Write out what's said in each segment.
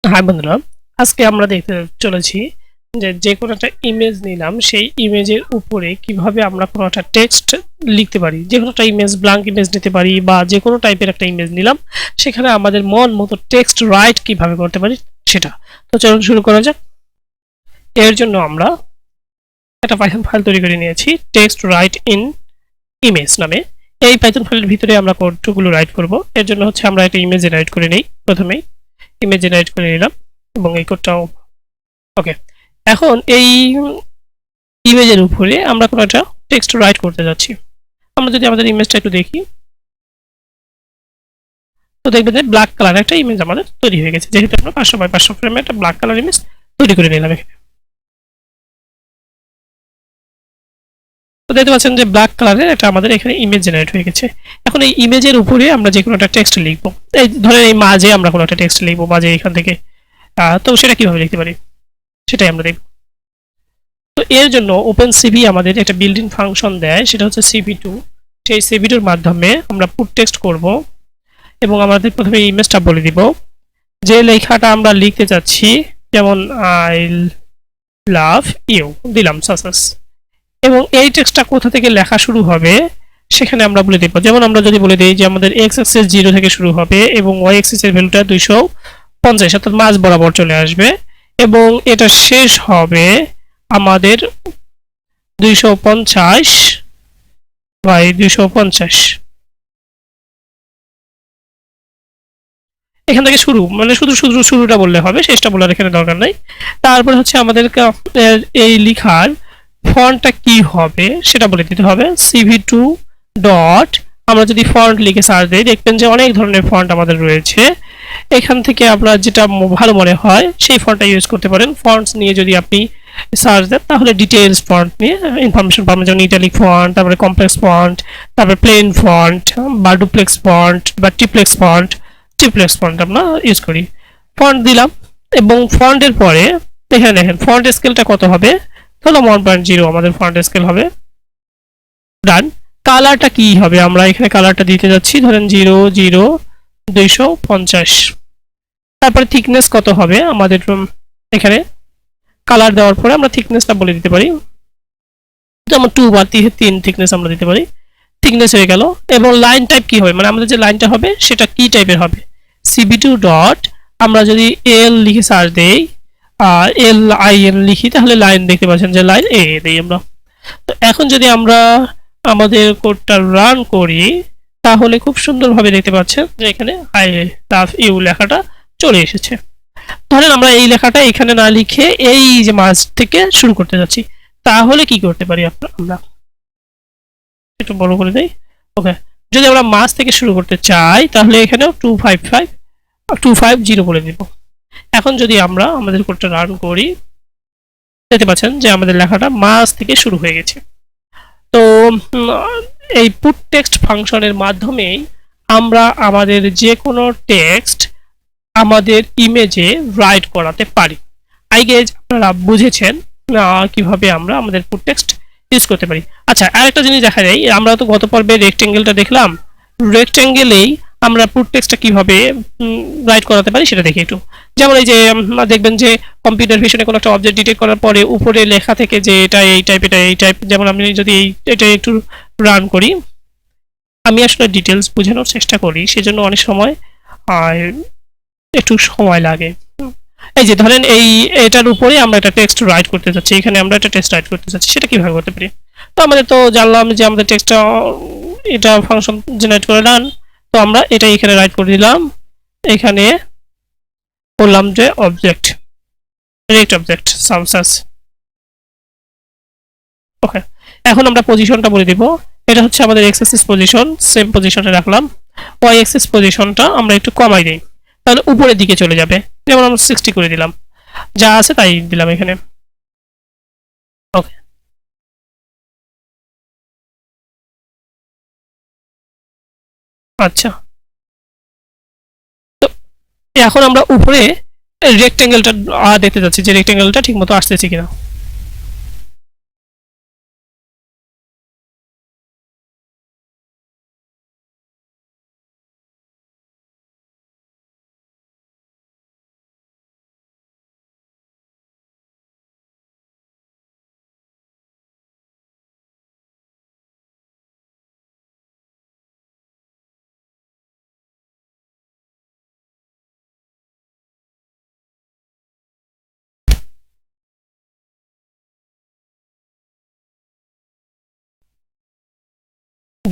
হ্যাঁ বন্ধুরা, আজকে আমরা দেখতে চলেছি যে কোনো একটা ইমেজ নিলাম, সেই ইমেজের উপরে কিভাবে আমরা কোনো একটা টেক্সট লিখতে পারি। যে কোনো একটা ইমেজ, ব্ল্যাঙ্ক ইমেজ নিতে পারি বা যে কোনো টাইপের একটা ইমেজ নিলাম, সেখানে আমাদের মন মতো টেক্সট রাইট কিভাবে করতে পারি সেটা। তো চলুন শুরু করা যাক। এর জন্য আমরা একটা পাইথন ফাইল তৈরি করে নিয়েছি, টেক্সট রাইট ইন ইমেজ নামে। এই পাইথন ফাইলের ভিতরে আমরা কোডগুলো রাইট করব। এর জন্য হচ্ছে আমরা একটা ইমেজ জেনারেট করে নিই। প্রথমেই ইমেজ জেনারেট করে নিলাম এবং এই কোডটাও ওকে। এখন এই ইমেজের উপরে আমরা কোনো একটা টেক্সট রাইট করতে যাচ্ছি। আমরা যদি আমাদের ইমেজটা একটু দেখি, তো দেখবেন যে ব্ল্যাক কালার একটা ইমেজ আমাদের তৈরি হয়ে গেছে, যেহেতু আমরা 500x500 ফ্রেমে একটা ব্ল্যাক কালার ইমেজ তৈরি করে নিলাম এখানে। তো দেখতে পাচ্ছেন যে ব্ল্যাক কালারের একটা আমাদের এখানে ইমেজ জেনারেট হয়ে গেছে। এখন এই ইমেজের উপরে আমরা যে কোনো একটা টেক্সট লিখবো। এই ধরেন এই মাঝে আমরা কোনো একটা টেক্সট লিখবো, মাঝে এখান থেকে। তো সেটা কিভাবে লিখতে পারি সেটাই আমরা দেখব। তো এর জন্য ওপেন সিভি আমাদের একটা বিল্ট ইন ফাংশন দেয়, সেটা হচ্ছে cv2। সেই cv2 এর মাধ্যমে আমরা পুট টেক্সট করব এবং আমাদের প্রথমে ইমেজটা বলে দিব, যে লেখাটা আমরা লিখতে চাচ্ছি। যেমন আই লাভ ইউ দিলাম সাকসেস, এবং এই টেক্সটটা কোথা থেকে লেখা শুরু হবে সেখানে আমরা বলে দেব। যেমন আমরা যদি বলে দিই যে আমাদের x অ্যাক্সিস 0 থেকে শুরু হবে এবং y অ্যাক্সিসের ভ্যালুটা 250, অর্থাৎ মাঝ বরাবর চলে আসবে এবং এটা শেষ হবে আমাদের 250/250। এখান থেকে শুরু, মানে শুধু শুধু শুরুটা বললে হবে, শেষটা বলার এখানে দরকার নাই। তারপর হচ্ছে আমাদের এই লেখার ফন্টটা কি হবে সেটা বলে দিতে হবে। cv2 ডট, আমরা যদি ফন্ট লিখে সার্চ দিই দেখবেন যে অনেক ধরনের ফন্ট আমাদের রয়েছে। এখান থেকে আপনার যেটা ভালো মনে হয় সেই ফন্টটা ইউজ করতে পারেন। ফন্টস নিয়ে যদি আপনি সার্চ দেন তাহলে ডিটেলস ফন্ট নিয়ে ইনফরমেশন পাবেন, যেমন ইটালিক ফন্ট, তারপরে কমপ্লেক্স ফন্ট, তারপরে প্লেন ফন্ট বা ডুপ্লেক্স ফন্ট বা ট্রিপ্লেক্স ফন্ট আমরা ইউজ করি। ফন্ট দিলাম এবং ফন্টের পরে এখানে দেখেন ফন্ট স্কেলটা কত হবে, ধরলাম 1.0 আমাদের ফন্ট স্কেল হবে। ডান। কালারটা কি হবে, আমরা এখানে কালারটা দিতে যাচ্ছি ধরেন 00250। তারপরে থিকনেস কত হবে আমাদের, এখানে কালার দেওয়ার পরে আমরা থিকনেসটা বলে দিতে পারি, যেমন 2 বা 3 থিকনেস আমরা দিতে পারি। থিকনেস হয়ে গেল। এবং লাইন টাইপ কি হবে, মানে আমাদের যে লাইনটা হবে সেটা কি টাইপের হবে। cv2 ডট, আমরা যদি এল লিখে সার্চ দেই আর এল আই এন লিখি তাহলে লাইন দেখতে পাচ্ছেন যে লাইন এ দেই আমরা। তো এখন যদি আমরা আমাদের কোডটা রান করি তাহলে খুব সুন্দরভাবে দেখতে পাচ্ছেন যে এখানে আই লাভ ইউ লেখাটা চলে এসেছে। ধরেন আমরা এই লেখাটা এখানে না লিখে এই যে মাঝ থেকে শুরু করতে যাচ্ছি, তাহলে কি করতে পারি আমরা একটু বড় করে দেই। ওকে, যদি আমরা মাঝ থেকে শুরু করতে চাই তাহলে এখানেও 250 বলে দিব। এখন যদি আমরা আমাদের কোডটা রান করি দেখতে পাচ্ছেন যে আমাদের লেখাটা মাঝ থেকে শুরু হয়ে গেছে। তো এই পুট টেক্সট ফাংশনের মাধ্যমেই আমরা আমাদের যে কোনো টেক্সট আমাদের ইমেজে রাইট করাতে পারি। আই গেস আপনারা বুঝেছেন কিভাবে আমরা আমাদের পুট টেক্সট ইউজ করতে পারি। আচ্ছা, আরেকটা জিনিস দেখা যায়, আমরা তো গত পর্বে রেক্টেঙ্গেলটা দেখলাম, রেক্টেঙ্গেলেই আমরা পুট টেক্সটটা কিভাবে রাইট করাতে পারি সেটা দেখি একটু। যেমন এই যে দেখবেন যে কম্পিউটার ভিশনে কোনো একটা অবজেক্ট ডিটেক্ট করার পরে উপরে লেখা থেকে যে এটা এই টাইপ, এটা এই টাইপ। যেমন আমি যদি এটা একটু রান করি, আমি আসলে ডিটেলস বোঝানোর চেষ্টা করি, সেজন্য অনেক সময় একটু সময় লাগে। এই যে ধরেন এটার উপরে আমরা একটা টেক্সট রাইট করতে যাচ্ছি, এখানে আমরা একটা টেক্সট রাইট করতে যাচ্ছি, সেটা কিভাবে করতে পারি। তো আমাদের তো জানলাম যে আমাদের টেক্সটটা এটা ফাংশন জেনারেট করে রান। তো আমরা এটা এখানে রাইট করে দিলাম, এখানে বললাম যে অবজেক্ট রেক্ট অবজেক্ট সামসাস। ওকে, এখন আমরা পজিশনটা বলে দিব। এটা হচ্ছে আমাদের এক্স অ্যাক্সিস পজিশন, সেম পজিশনে রাখলাম। ওয়াই অ্যাক্সিস পজিশনটা আমরা একটু কমাই দিই, তাহলে উপরের দিকে চলে যাবে। যেমন আমরা 60 করে দিলাম, যা আছে তাই দিলাম এখানে। ওকে, আচ্ছা। তো এখন আমরা উপরে রেক্টেঙ্গেলটা দেখতে যাচ্ছি যে রেক্টেঙ্গেলটা ঠিকমতো আসতেছে কিনা।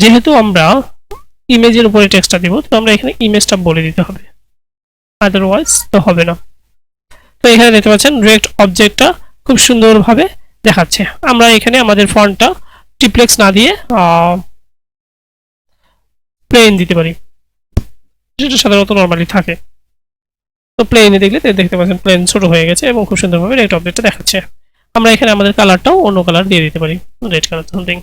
যেহেতু আমরা ইমেজের উপরে টেক্সটটা দিব, তো আমরা এখানে ইমেজটা বলে দিতে হবে, আদারওয়াইজ তো হবে না। তো এখানে দেখতে পাচ্ছেন রিয়েক্ট অবজেক্টটা খুব সুন্দরভাবে দেখাচ্ছে। আমরা এখানে আমাদের ফন্টটা ট্রিপ্লেক্স না দিয়ে প্লেন দিতে পারি, যেটা সাধারণত নর্মালি থাকে। তো প্লেনে দেখলে দেখতে পাচ্ছেন প্লেন ছোট হয়ে গেছে এবং খুব সুন্দরভাবে রিয়েক্ট অবজেক্টটা দেখাচ্ছে। আমরা এখানে আমাদের কালারটাও অন্য কালার দিয়ে দিতে পারি, রেড কালার সামথিং।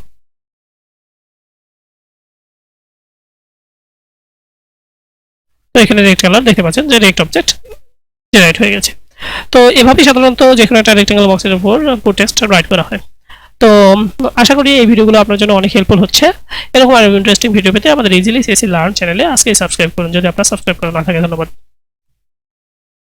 তো এখানে রেড কালার দেখতে পাচ্ছেন যে রিয়েক্ট অবজেক্ট জেনারেট হয়ে গেছে। তো এভাবেই সাধারণত যে কোনো একটা রেক্টেঙ্গেল বক্সের উপর পুট টেক্সট রাইট করা হয়। তো আশা করি এই ভিডিওগুলো আপনার জন্য অনেক হেল্পফুল হচ্ছে। এরকম আরো ইন্টারেস্টিং ভিডিও পেতে আমাদের ইজিলি সিএসসি লার্ন চ্যানেলে আজকে সাবস্ক্রাইব করুন, যদি আপনারা সাবস্ক্রাইব করা না থাকে। ধন্যবাদ।